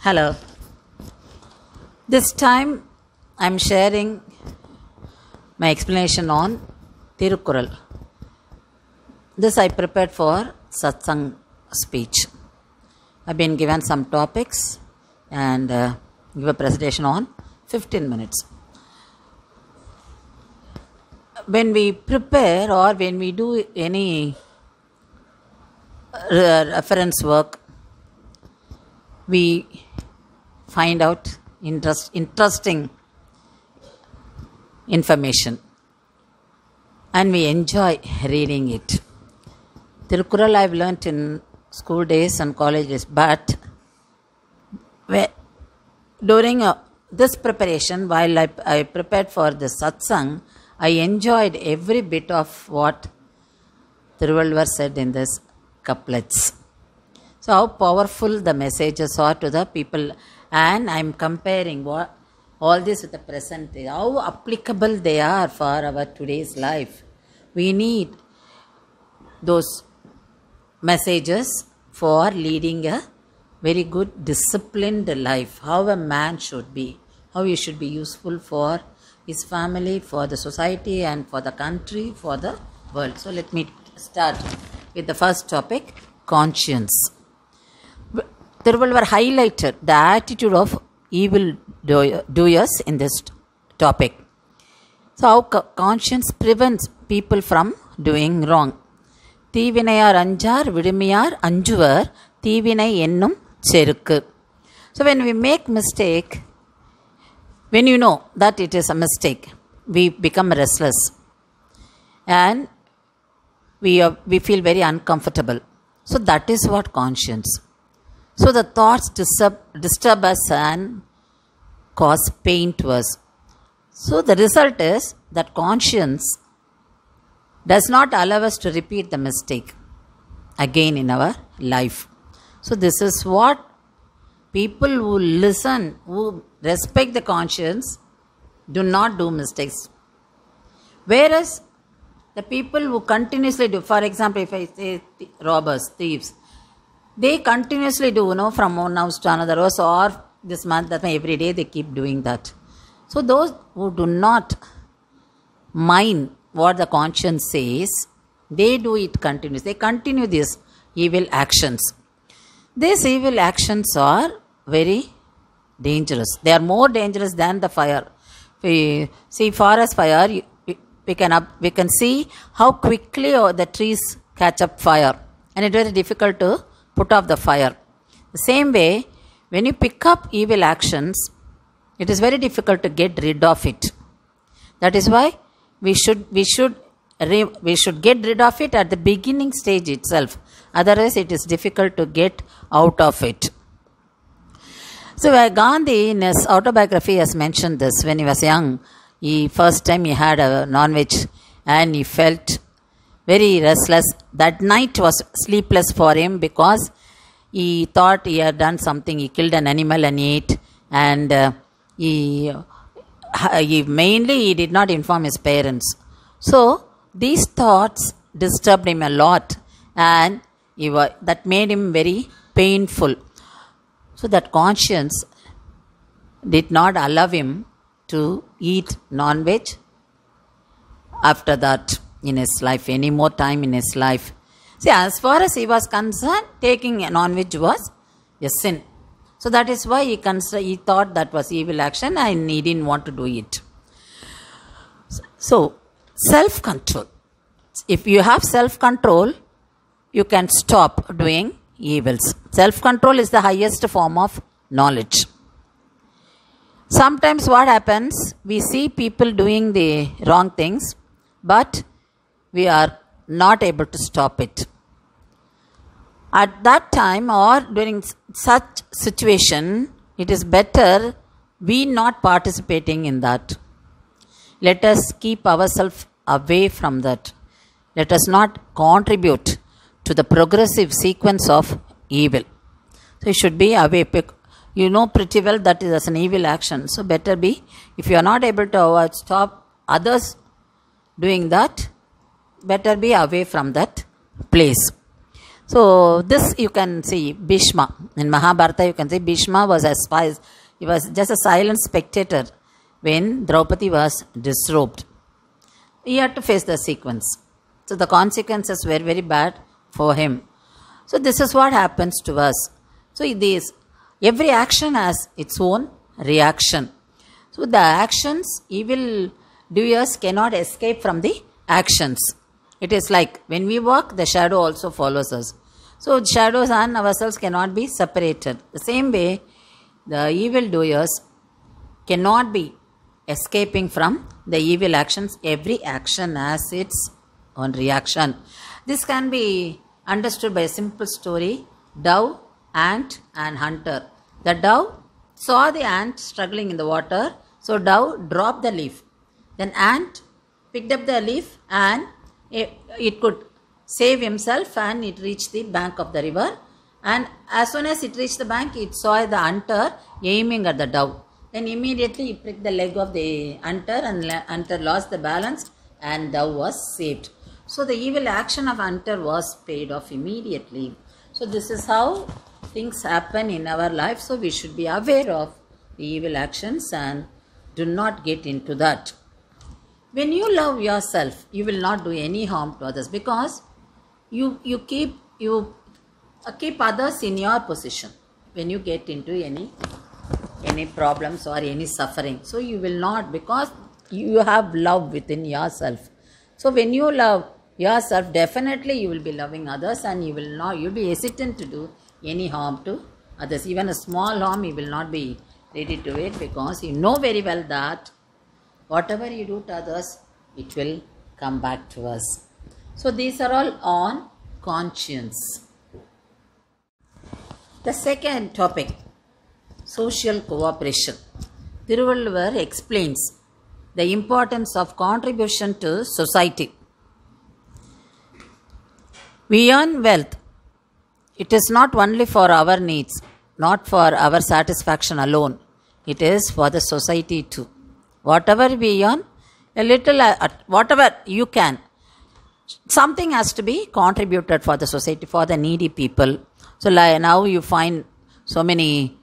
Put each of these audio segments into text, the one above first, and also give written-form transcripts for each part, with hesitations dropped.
Hello. This time I am sharing my explanation on Tirukkural. This I prepared for Satsang speech. I have been given some topics and give a presentation on 15 minutes. When we prepare or when we do any reference work, we find out interesting information and we enjoy reading it. Tirukkural I have learnt in school days and college days, but during this preparation, while I prepared for the satsang, I enjoyed every bit of what Thiruvalluvar said in this couplets. So how powerful the messages are to the people, and I am comparing all this with the present day, how applicable they are for our today's life. We need those messages for leading a very good disciplined life, how a man should be, how he should be useful for his family, for the society and for the country, for the world. So let me start with the first topic, conscience. Thiruvalluvar highlighted the attitude of evil doers in this topic. So how conscience prevents people from doing wrong. Thīvinayār anjar vidumiyār anjuvar thīvinai ennum cherukku. So when we make mistake, when you know that it is a mistake, we become restless and we feel very uncomfortable. So that is what conscience. So the thoughts disturb us and cause pain to us. So the result is that conscience does not allow us to repeat the mistake again in our life. So this is what people who listen, who respect the conscience, do not do mistakes. Whereas the people who continuously do, for example, if I say robbers, thieves, they continuously do, from one house to another house, or this month, that every day they keep doing that. So those who do not mind what the conscience says, they do it continuously. They continue these evil actions. These evil actions are very dangerous. They are more dangerous than the fire. We see forest fire, we can see how quickly the trees catch up fire, and it is very difficult to put off the fire. The same way, when you pick up evil actions, it is very difficult to get rid of it. That is why we should get rid of it at the beginning stage itself. Otherwise, it is difficult to get out of it. So Gandhi in his autobiography has mentioned this. When he was young, first time he had a non-veg and he felt very restless. That night was sleepless for him because he thought he had done something. He killed an animal and ate, and he did not inform his parents. So these thoughts disturbed him a lot, and that made him very painful. So that conscience did not allow him to eat non-veg after that in his life, any more time in his life. See, as far as he was concerned, taking non-veg was a sin. So that is why he thought that was evil action and he didn't want to do it. So, self-control. If you have self-control, you can stop doing evils. Self-control is the highest form of knowledge. Sometimes what happens, we see people doing the wrong things, but we are not able to stop it. At that time or during such situation, it is better we not participating in that. Let us keep ourselves away from that. Let us not contribute to the progressive sequence of evil. So you should be away. You know pretty well that is an evil action. So better be, if you are not able to stop others doing that, better be away from that place. So this you can see Bhishma. In Mahabharata you can see Bhishma was a spy. He was just a silent spectator when Draupadi was disrobed. He had to face the sequence. So the consequences were very bad for him. So this is what happens to us. So every action has its own reaction. So the actions, evil doers cannot escape from the actions. It is like when we walk, the shadow also follows us. So shadows and ourselves cannot be separated. The same way, the evil doers cannot be escaping from the evil actions. Every action has its own reaction. This can be understood by a simple story: dove, ant and hunter. The dove saw the ant struggling in the water, so dove dropped the leaf. Then ant picked up the leaf and it could save himself, and it reached the bank of the river. And as soon as it reached the bank, it saw the hunter aiming at the dove. Then immediately he pricked the leg of the hunter, and hunter lost the balance and dove was saved. So the evil action of hunter was paid off immediately. So this is how things happen in our life. So we should be aware of the evil actions and do not get into that. When you love yourself, you will not do any harm to others, because you keep others in your position when you get into any problems or any suffering. So you will not, because you have love within yourself. So when you love yourself, definitely you will be loving others, and you'll be hesitant to do any harm to others. Even a small harm, you will not be ready to it, because you know very well that whatever you do to others, it will come back to us. So these are all on conscience. The second topic, social cooperation. Thiruvalluvar explains the importance of contribution to society. We earn wealth. It is not only for our needs, not for our satisfaction alone. It is for the society too. Whatever we earn, a little, whatever you can, something has to be contributed for the society, for the needy people. So now you find so many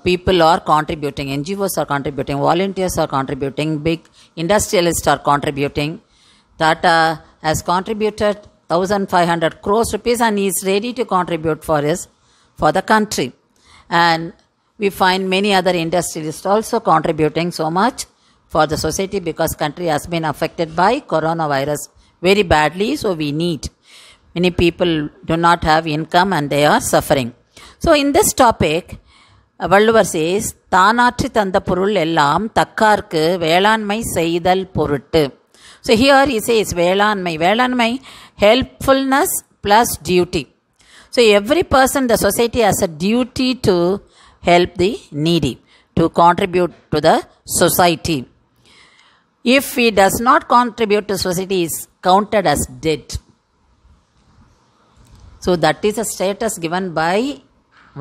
people are contributing, NGOs are contributing, volunteers are contributing, big industrialists are contributing. Tata has contributed 1,500 crores rupees and he is ready to contribute for the country. And we find many other industrialists also contributing so much for the society, because country has been affected by coronavirus very badly. So we need, many people do not have income and they are suffering. So in this topic, Valluvar says, தானாற்றி தந்த பொருள் எல்லாம் தக்கார்க்கு வேளாண்மை செய்தல் பொருட்டு. So here he says வேளாண்மை, helpfulness plus duty. So every person, the society has a duty to help the needy, to contribute to the society. If he does not contribute to society, he is counted as dead. So that is a status given by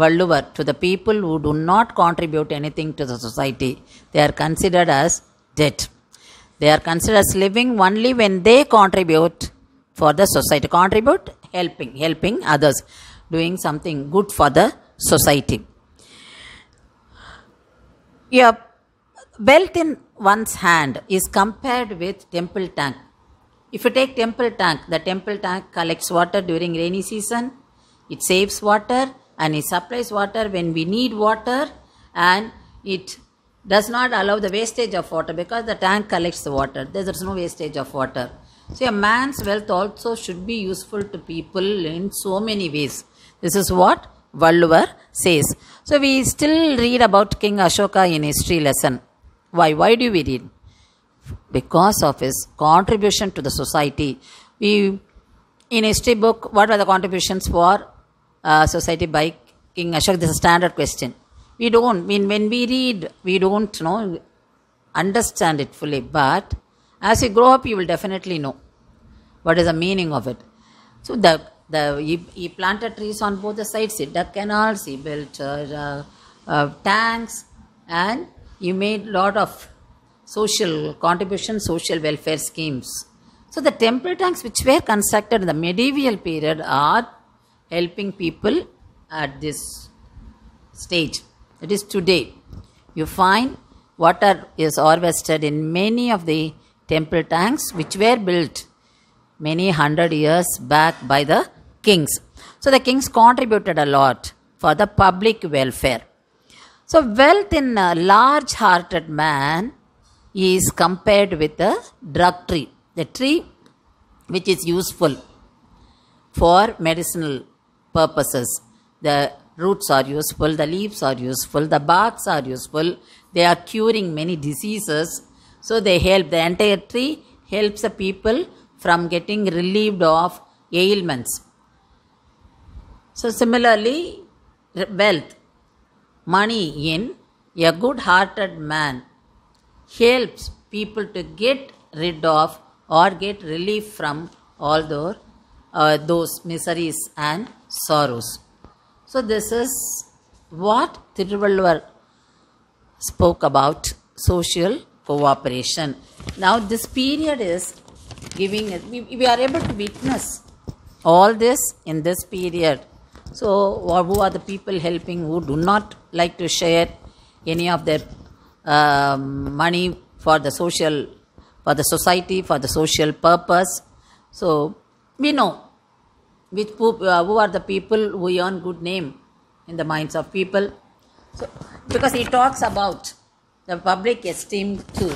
Valluvar to the people who do not contribute anything to the society. They are considered as dead. They are considered as living only when they contribute for the society. Contribute, helping others, doing something good for the society. Yeah, wealth in one's hand is compared with temple tank. If you take temple tank, the temple tank collects water during rainy season. It saves water and it supplies water when we need water, and it does not allow the wastage of water because the tank collects the water. There is no wastage of water. So a man's wealth also should be useful to people in so many ways. This is what Valluvar says. So we still read about King Ashoka in history lesson. Why? Why do we read? Because of his contribution to the society. In history book, what were the contributions for society by King Ashoka? This is a standard question. We don't, when we read, we don't understand it fully. But as you grow up, you will definitely know what is the meaning of it. So he planted trees on both the sides. He dug canals. He built tanks, and he made a lot of social contributions, social welfare schemes. So the temple tanks which were constructed in the medieval period are helping people at this stage. It is today. You find water is harvested in many of the temple tanks which were built many hundred years back by the kings. So the kings contributed a lot for the public welfare. So wealth in a large-hearted man is compared with a drug tree, the tree which is useful for medicinal purposes. The roots are useful, the leaves are useful, the barks are useful. They are curing many diseases. So they help. The entire tree helps the people from getting relieved of ailments. So similarly, wealth, money in a good-hearted man helps people to get rid of or get relief from all those miseries and sorrows. So this is what Thiruvalluvar spoke about social cooperation. Now this period is giving us, we are able to witness all this in this period. So who are the people helping who do not like to share any of their money for the social, for the society, for the social purpose? So we know who are the people who earn good name in the minds of people. So because he talks about the public esteem too.